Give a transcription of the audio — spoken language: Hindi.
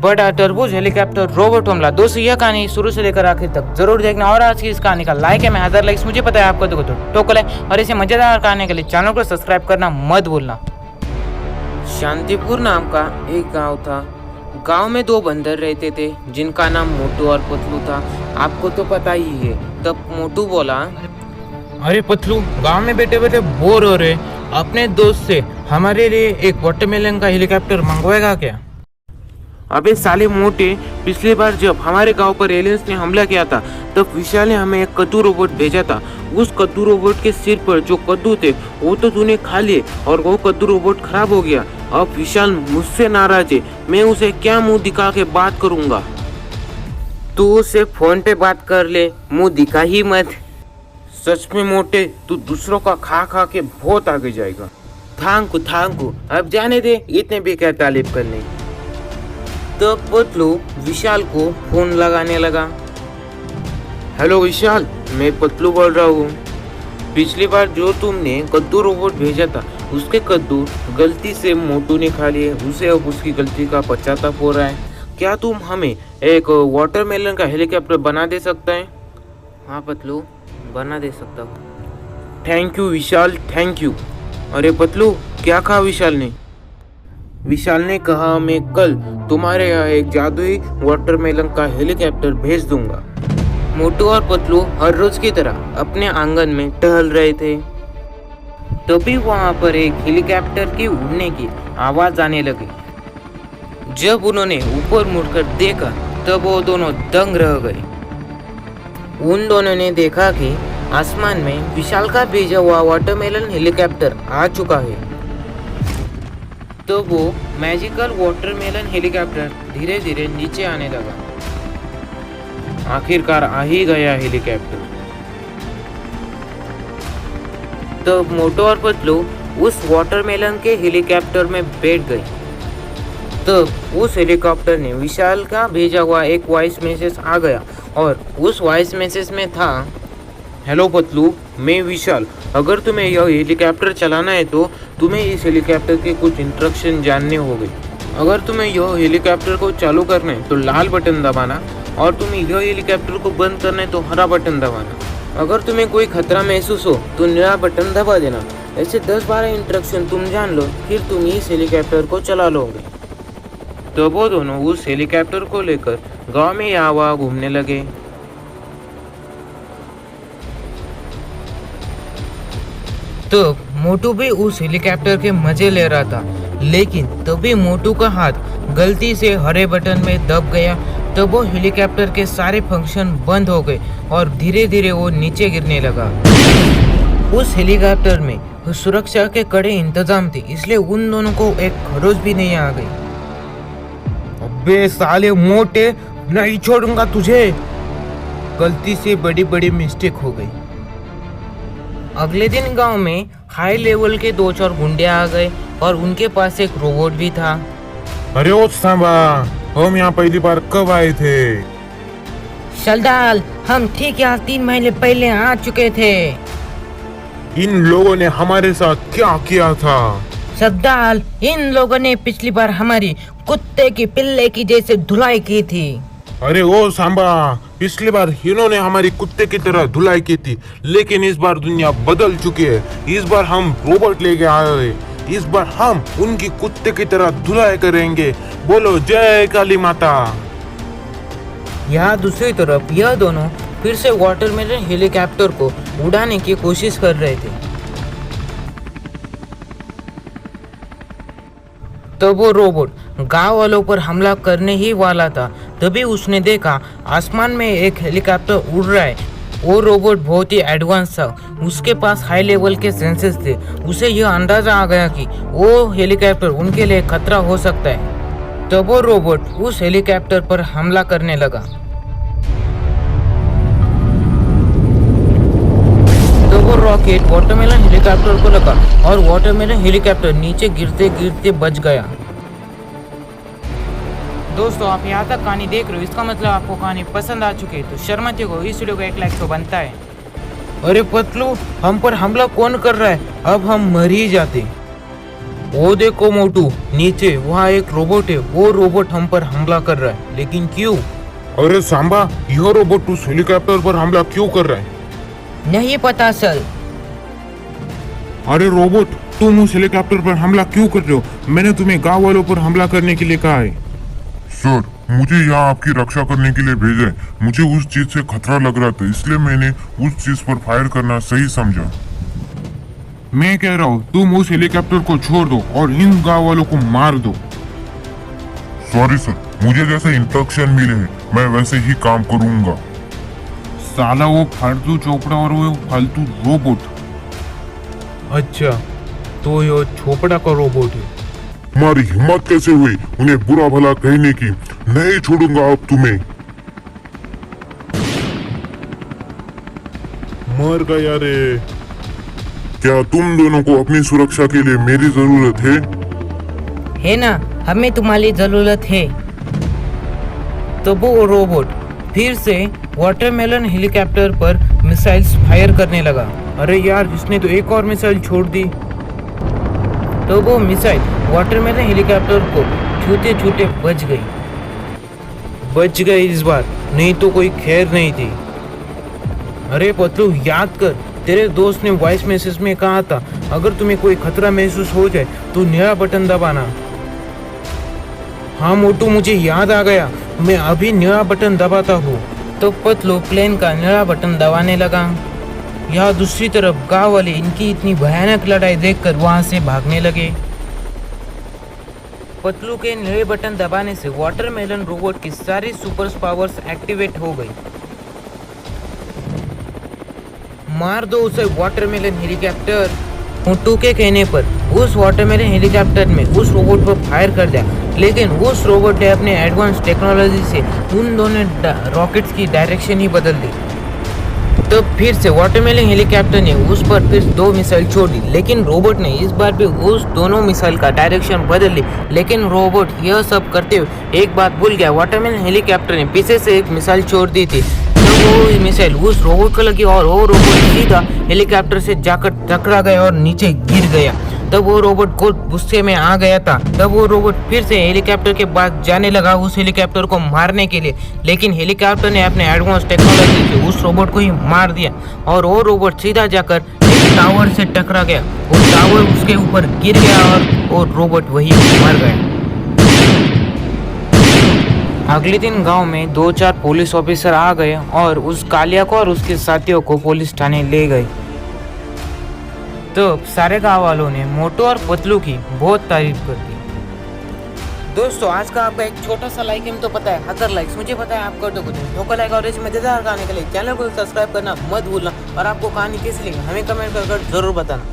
बड़ा तरबूज हेलीकॉप्टर रोबोट हमला। दोस्तों यह कहानी शुरू से लेकर आखिर तक जरूर देखना और आज की इस कहानी का लाइक है मैं 1000 लाइक्स मुझे पता है आपको तो ठोक है और ऐसे मजेदार कहानी के लिए चैनल को सब्सक्राइब करना मत भूलना। शांतिपुर नाम का एक गांव था। गांव में दो बंदर रहते थे जिनका नाम मोटू और पतलू था। आपको तो पता ही है। तब मोटू बोला, अरे पतलू, गांव में बैठे बैठे बोर हो रहे, अपने दोस्त से हमारे लिए एक वाटरमेलन का हेलीकॉप्टर मंगवाएगा क्या? अबे साले मोटे, पिछली बार जब हमारे गांव पर एलियंस ने हमला किया था तब विशाल ने हमें एक कद्दू रोबोट भेजा था। उस कद्दू रोबोट के सिर पर जो कद्दू थे वो तो तूने खा लिए और वो कद्दू रोबोट खराब हो गया। अब विशाल मुझसे नाराज है, मैं उसे क्या मुंह दिखा के बात करूंगा? तू उसे फोन पे बात कर ले, मुंह दिखा ही मत। सच में मोटे, तू दूसरों का खा खा के बहुत आगे जाएगा। थांकू अब जाने दे, इतने भी क्या तारीफ करने। तो पतलू विशाल को फोन लगाने लगा। हेलो विशाल, मैं पतलू बोल रहा हूँ। पिछली बार जो तुमने कद्दू रोबोट भेजा था उसके कद्दू गलती से मोटू ने खा लिए, उसे अब उसकी गलती का पश्चाताप हो रहा है। क्या तुम हमें एक वाटरमेलन का हेलीकॉप्टर बना दे सकता है? हाँ पतलू, बना दे सकता हूँ। Thank you Vishal, thank you. अरे पतलू, क्या कहा विशाल ने? विशाल ने कहा, मैं कल तुम्हारे यहाँ एक जादुई वाटरमेलन का हेलीकॉप्टर भेज दूंगा। मोटू और पतलू हर रोज की तरह अपने आंगन में टहल रहे थे। तभी वहां पर एक हेलीकॉप्टर की उड़ने की आवाज आने लगी। जब उन्होंने ऊपर मुड़कर देखा तब वो दोनों दंग रह गए। उन दोनों ने देखा कि आसमान में विशाल का भेजा हुआ वाटरमेलन हेलीकॉप्टर आ चुका है। तो वो मैजिकल वाटरमेलन हेलीकॉप्टर धीरे धीरे नीचे आने लगा। आखिरकार आ ही गया हेलीकॉप्टर। तो मोटू और पतलू उस वाटरमेलन के हेलीकॉप्टर में बैठ गए। तो उस हेलीकॉप्टर ने विशाल का भेजा हुआ एक वॉइस मैसेज आ गया और उस वॉइस मैसेज में था, हेलो पतलू, मैं विशाल। अगर तुम्हें यह हेलीकॉप्टर चलाना है तो तुम्हें इस हेलीकॉप्टर के कुछ इंस्ट्रक्शन जानने होंगे। अगर तुम्हें यह हेलीकॉप्टर को चालू करना है तो लाल बटन दबाना और तुम्हें यह हेलीकॉप्टर को बंद करना है तो हरा बटन दबाना। अगर तुम्हें कोई खतरा महसूस हो तो नीला बटन दबा देना। ऐसे 10-12 इंस्ट्रक्शन तुम जान लो, फिर तुम इस हेलीकॉप्टर को चला लोगे। तो वो दोनों उस हेलीकॉप्टर को लेकर गाँव में यहाँ वहाँ घूमने लगे। तो मोटू भी उस हेलीकॉप्टर के मजे ले रहा था, लेकिन तभी मोटू का हाथ गलती से हरे बटन में दब गया। तो वो हेलीकॉप्टर के सारे फंक्शन बंद हो गए और धीरे धीरे वो नीचे गिरने लगा। उस हेलीकॉप्टर में सुरक्षा के कड़े इंतजाम थे, इसलिए उन दोनों को एक खरोच भी नहीं आ गई। अबे साले मोटे, नहीं छोड़ूंगा तुझे। गलती से बड़ी बड़ी मिस्टेक हो गई। अगले दिन गांव में हाई लेवल के 2-4 गुंडे आ गए और उनके पास एक रोबोट भी था। अरे ओ सांबा, हम यहाँ पहली बार कब आए थे? शलदाल, हम ठीक यहाँ 3 महीने पहले आ चुके थे। इन लोगों ने हमारे साथ क्या किया था? शलदाल, इन लोगों ने पिछली बार हमारी कुत्ते की पिल्ले की जैसे धुलाई की थी। अरे ओ सांबा, पिछली बार इन्होंने हमारी कुत्ते की तरह धुलाई की थी, लेकिन इस बार दुनिया बदल चुकी है। इस बार हम रोबोट लेके आए हैं। इस बार हम उनकी कुत्ते की तरह धुलाई करेंगे। बोलो जय काली माता। यहाँ दूसरी तरफ यह दोनों फिर से वाटरमेलन हेलीकॉप्टर को उड़ाने की कोशिश कर रहे थे। तो वो रोबोट गांव वालों पर हमला करने ही वाला था, तभी उसने देखा आसमान में एक हेलीकॉप्टर उड़ रहा है। वो रोबोट बहुत ही एडवांस था, उसके पास हाई लेवल के सेंसर्स थे। उसे यह अंदाजा आ गया कि वो हेलीकॉप्टर उनके लिए खतरा हो सकता है। तो वो रोबोट उस हेलीकॉप्टर पर हमला करने लगा। तो वो रॉकेट वाटरमेलन हेलीकॉप्टर को लगा और वाटरमेलन हेलीकॉप्टर नीचे गिरते गिरते बच गया। दोस्तों, आप यहाँ तक कहानी देख रहे हो, इसका मतलब आपको कहानी पसंद आ चुकी है। तो शर्माते हो, इस वीडियो को एक लाइक तो बनता है। अरे पतलू, हम पर हमला कौन कर रहा है? अब हम मर ही जाते। वो देखो मोटू, नीचे वहाँ एक रोबोट है। वो रोबोट हम पर हमला कर रहा है, लेकिन क्यों? अरे सांबा, यह रोबोट उस हेलीकॉप्टर पर हमला क्यों कर रहा है? नहीं पता सर। अरे रोबोट, तुम उस हेलीकॉप्टर पर हमला क्यों कर रहे हो? मैंने तुम्हें गांव वालों पर हमला करने के लिए कहा है। सर, मुझे यहाँ आपकी रक्षा करने के लिए भेजा है। मुझे उस चीज से खतरा लग रहा था, इसलिए मैंने उस चीज पर फायर करना सही समझा। मैं कह रहा हूँ तुम उस हेलीकॉप्टर को छोड़ दो और इन गांव वालों को मार दो। सॉरी सर, मुझे जैसे इंस्ट्रक्शन मिले हैं मैं वैसे ही काम करूंगा। साला वो फालतू चोपड़ा और वो फालतू रोबोट। अच्छा, तो ये चोपड़ा का रोबोट है। तुम्हारी हिम्मत कैसे हुई उन्हें बुरा भला कहने की? नहीं छोड़ूंगा अब तुम्हें। मर गया रे। क्या तुम दोनों को अपनी सुरक्षा के लिए मेरी जरूरत है? है ना, हमें तुम्हारी जरूरत है। तब वो रोबोट फिर से वाटरमेलन हेलीकॉप्टर पर मिसाइल्स फायर करने लगा। अरे यार, इसने तो एक और मिसाइल छोड़ दी। तो वो मिसाइल वाटरमेलन हेलीकॉप्टर को छूते छूते बच गई इस बार, नहीं तो कोई खैर नहीं थी। अरे पतलू, याद कर, तेरे दोस्त ने वॉइस मैसेज में कहा था अगर तुम्हें कोई खतरा महसूस हो जाए तो नया बटन दबाना। हाँ मोटू, मुझे याद आ गया, मैं अभी नया बटन दबाता हूँ। तो पतलू प्लेन का नया बटन दबाने लगा। यहाँ दूसरी तरफ गांव वाले इनकी इतनी भयानक लड़ाई देखकर वहां से भागने लगे। पतलू के नए बटन दबाने से वाटरमेलन रोबोट की सारी सुपर पावर्स एक्टिवेट हो गई। मार दो उसे वाटरमेलन हेलीकॉप्टर। मोटू के कहने पर उस वाटरमेलन हेलीकॉप्टर में उस रोबोट पर फायर कर दिया, लेकिन उस रोबोट ने अपने एडवांस टेक्नोलॉजी से उन दोनों रॉकेट्स की डायरेक्शन ही बदल दी। तब फिर से वाटरमेलन हेलीकॉप्टर ने उस पर फिर 2 मिसाइल छोड़ दी, लेकिन रोबोट ने इस बार भी उस दोनों मिसाइल का डायरेक्शन बदल ली। लेकिन रोबोट यह सब करते हुए एक बात भूल गया, वाटरमेलन हेलीकॉप्टर ने पीछे से एक मिसाइल छोड़ दी थी। तो वो मिसाइल उस रोबोट को लगी और वो रोबोट सीधा हेलीकॉप्टर से जाकर टकरा गया और नीचे गिर गया। तब वो रोबोट को गुस्से में आ गया था। तब वो रोबोट फिर से हेलीकॉप्टर के पास जाने लगा उस हेलीकॉप्टर को मारने के लिए, लेकिन हेलीकॉप्टर ने अपने एडवांस टेक्नोलॉजी से उस रोबोट को ही मार दिया और वो रोबोट सीधा जाकर एक टावर से टकरा गया। वो टावर उसके ऊपर गिर गया और वो रोबोट वही मर गया। अगले दिन गांव में 2-4 पुलिस ऑफिसर आ गए और उस कालिया को और उसके साथियों को पुलिस थाने ले गए। तो सारे गांव वालों ने मोटू और पतलू की बहुत तारीफ कर दी। दोस्तों, आज का आपका एक छोटा सा लाइक है तो पता है, अगर लाइक्स मुझे पता है आप कर दो कुछ ठोकर लाइक और ऐसे मजेदार गाने के लिए चैनल को सब्सक्राइब करना मत भूलना। और आपको कहानी कैसी लगी हमें कमेंट कर जरूर बताना।